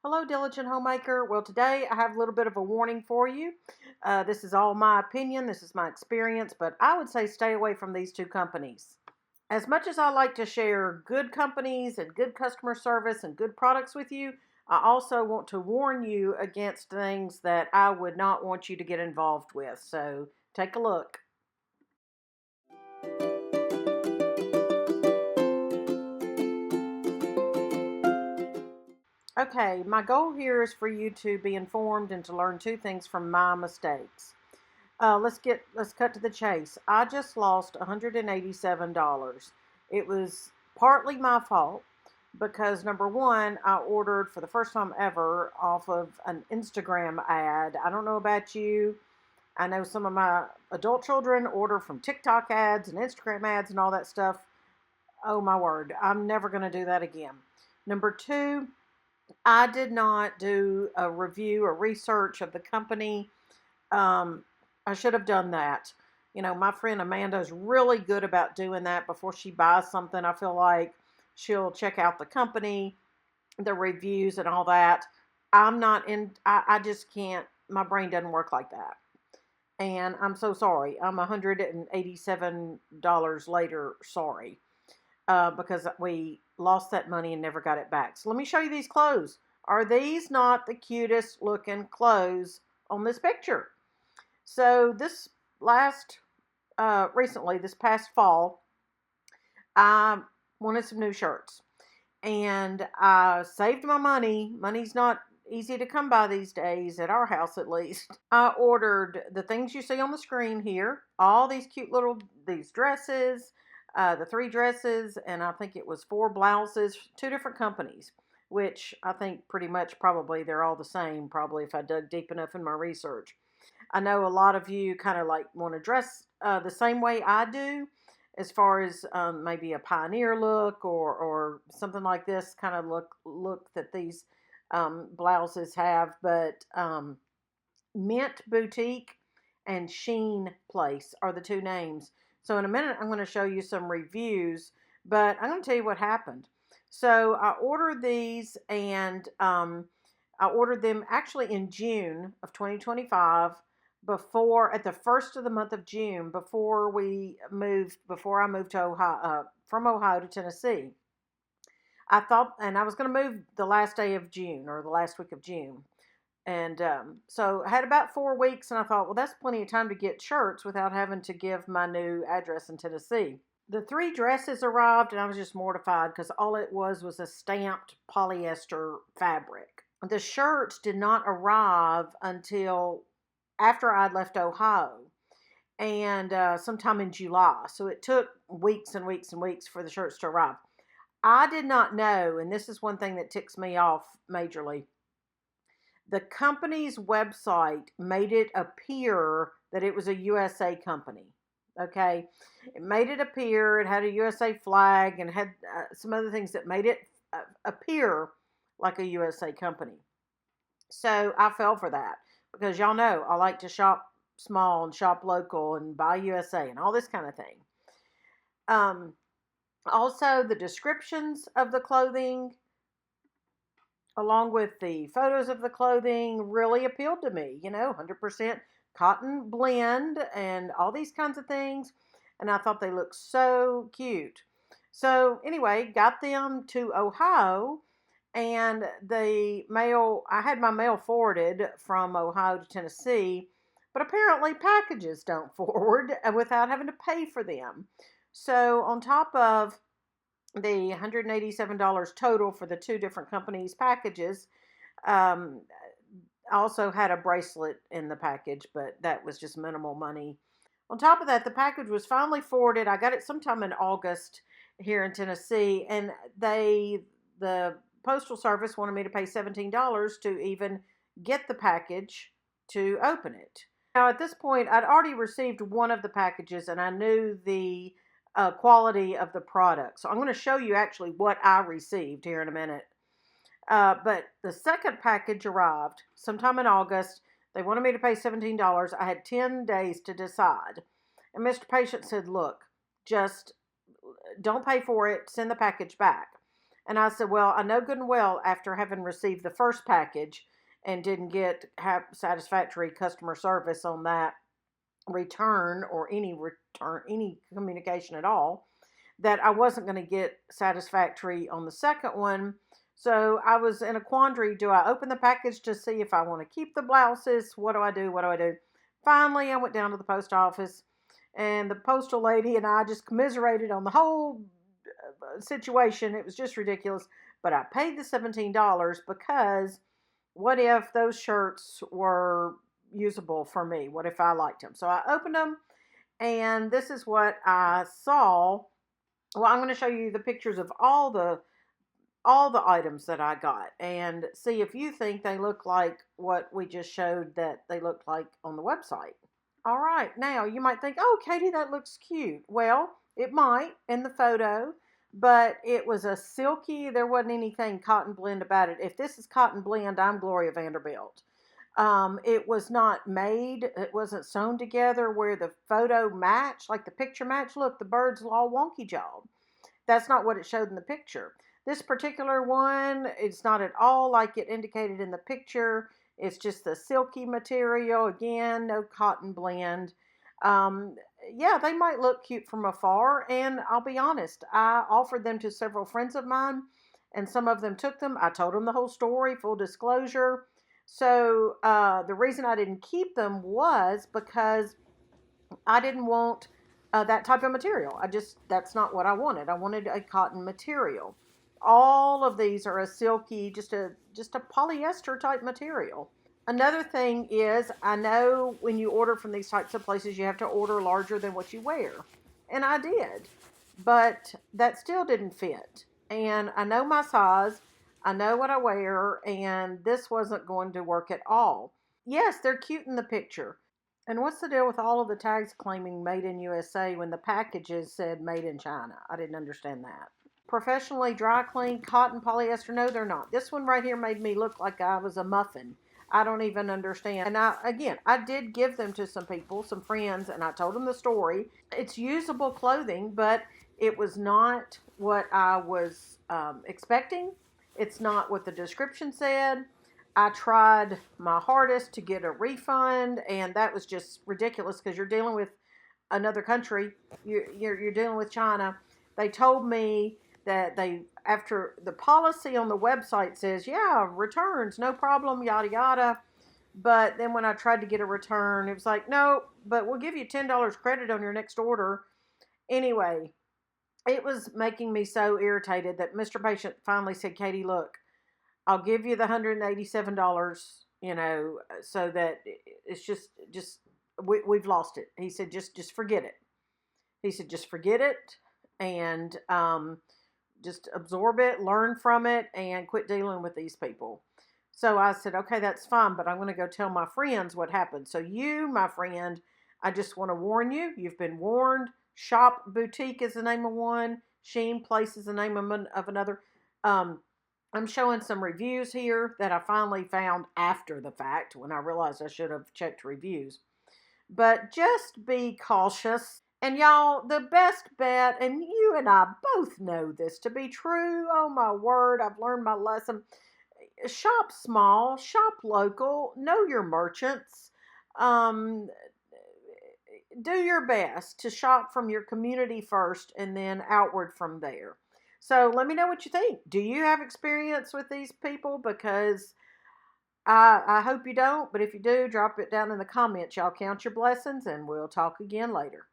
Hello, diligent homemaker. Well, today I have a little bit of a warning for you. This is all my opinion, this is my experience, but I would say stay away from these two companies. As much as I like to share good companies and good customer service and good products with you, I also want to warn you against things that I would not want you to get involved with. So take a look. Okay, my goal here is for you to be informed and to learn two things from my mistakes. Let's cut to the chase. I just lost $187. It was partly my fault because number one, I ordered for the first time ever off of an Instagram ad. I don't know about you. I know some of my adult children order from TikTok ads and Instagram ads and all that stuff. Oh my word, I'm never going to do that again. Number two, I did not do a review or research of the company. um, I should have done that. My friend Amanda is really good about doing that before she buys something. I feel like she'll check out the company, the reviews, and all that. I'm not in, I just can't, my brain doesn't work like that. And I'm so sorry. I'm $187 later sorry because we lost that money and never got it back. So let me show you these clothes. Are these not the cutest looking clothes on this picture? So recently, this past fall, I wanted some new shirts. And I saved my money. Money's not easy to come by these days, at our house at least. I ordered the things you see on the screen here. All these these dresses, the three dresses, and I think it was four blouses, two different companies, which I think pretty much probably they're all the same, probably if I dug deep enough in my research. I know a lot of you kind of like want to dress the same way I do, as far as maybe a pioneer look or something like this kind of look that these blouses have. But Mint Boutique and Sheen Place are the two names. So in a minute, I'm going to show you some reviews, but I'm going to tell you what happened. So I ordered these, and I ordered them actually in June of 2025, at the first of the month of June, before I moved to Ohio, from Ohio to Tennessee. I thought, and I was going to move the last day of June or the last week of June. And so I had about 4 weeks, and I thought, well, that's plenty of time to get shirts without having to give my new address in Tennessee. The three dresses arrived, and I was just mortified because all it was a stamped polyester fabric. The shirts did not arrive until after I'd left Ohio, and sometime in July. So it took weeks and weeks and weeks for the shirts to arrive. I did not know, and this is one thing that ticks me off majorly. The company's website made it appear that it was a USA company. Okay, it made it appear it had a USA flag and had some other things that made it appear like a USA company. So I fell for that because y'all know I like to shop small and shop local and buy USA and all this kind of thing. Um, Also, the descriptions of the clothing, along with the photos of the clothing, really appealed to me. 100% cotton blend and all these kinds of things. And I thought they looked so cute. So, anyway, got them to Ohio, and I had my mail forwarded from Ohio to Tennessee, but apparently packages don't forward without having to pay for them. So, on top of the $187 total for the two different companies' packages, um, also had a bracelet in the package, but that was just minimal money. On top of that, the package was finally forwarded. I got it sometime in August here in Tennessee, and the postal service wanted me to pay $17 to even get the package to open it. Now, at this point, I'd already received one of the packages, and I knew the quality of the product. So I'm going to show you actually what I received here in a minute. But the second package arrived sometime in August. They wanted me to pay $17. I had 10 days to decide. And Mr. Patient said, look, just don't pay for it. Send the package back. And I said, well, I know good and well after having received the first package and didn't have satisfactory customer service on that return, any communication at all, that I wasn't going to get satisfactory on the second one. So I was in a quandary. Do I open the package to see if I want to keep the blouses? What do I do? What do I do? Finally, I went down to the post office, and the postal lady and I just commiserated on the whole situation. It was just ridiculous. But I paid the $17 because what if those shirts were usable for me? What if I liked them? So I opened them, and this is what I saw. Well, I'm going to show you the pictures of all the items that I got and see if you think they look like what we just showed that they looked like on the website. All right, now you might think, oh, Katie, that looks cute. Well, it might in the photo, but it was a silky, there wasn't anything cotton blend about it. If this is cotton blend, I'm Gloria Vanderbilt. It was not made, it wasn't sewn together where the photo matched, like the picture matched. Look, the bird's all wonky jawed. That's not what it showed in the picture. This particular one, it's not at all like it indicated in the picture. It's just the silky material. Again, no cotton blend. Um, yeah, they might look cute from afar. And I'll be honest, I offered them to several friends of mine, and some of them took them. I told them the whole story, full disclosure. So the reason I didn't keep them was because I didn't want that type of material. That's not what I wanted. I wanted a cotton material. All of these are a silky, just a polyester type material. Another thing is, I know when you order from these types of places, you have to order larger than what you wear. And I did. But that still didn't fit. And I know my size, I know what I wear, and this wasn't going to work at all. Yes, they're cute in the picture. And what's the deal with all of the tags claiming made in USA when the packages said made in China? I didn't understand that. Professionally dry cleaned cotton polyester. No, they're not. This one right here made me look like I was a muffin. I don't even understand. And I did give them to some people, some friends, and I told them the story. It's usable clothing, but it was not what I was expecting. It's not what the description said. I tried my hardest to get a refund, and that was just ridiculous because you're dealing with another country. You're dealing with China. They told me that after the policy on the website says, yeah, returns, no problem, yada yada. But then when I tried to get a return, it was like, no, but we'll give you $10 credit on your next order. Anyway, it was making me so irritated that Mr. Patient finally said, Katie, look, I'll give you the $187, so that it's just we've lost it. He said, just forget it. He said, just forget it and just absorb it, learn from it, and quit dealing with these people. So I said, okay, that's fine, but I'm going to go tell my friends what happened. So you, my friend, I just want to warn you. You've been warned. Shop Boutique is the name of one. Sheen Place is the name of another. I'm showing some reviews here that I finally found after the fact when I realized I should have checked reviews. But just be cautious. And y'all, the best bet, and you and I both know this to be true. Oh my word, I've learned my lesson. Shop small, shop local, know your merchants. Um, do your best to shop from your community first and then outward from there. So let me know what you think. Do you have experience with these people? Because I hope you don't, but if you do, drop it down in the comments. Y'all count your blessings, and we'll talk again later.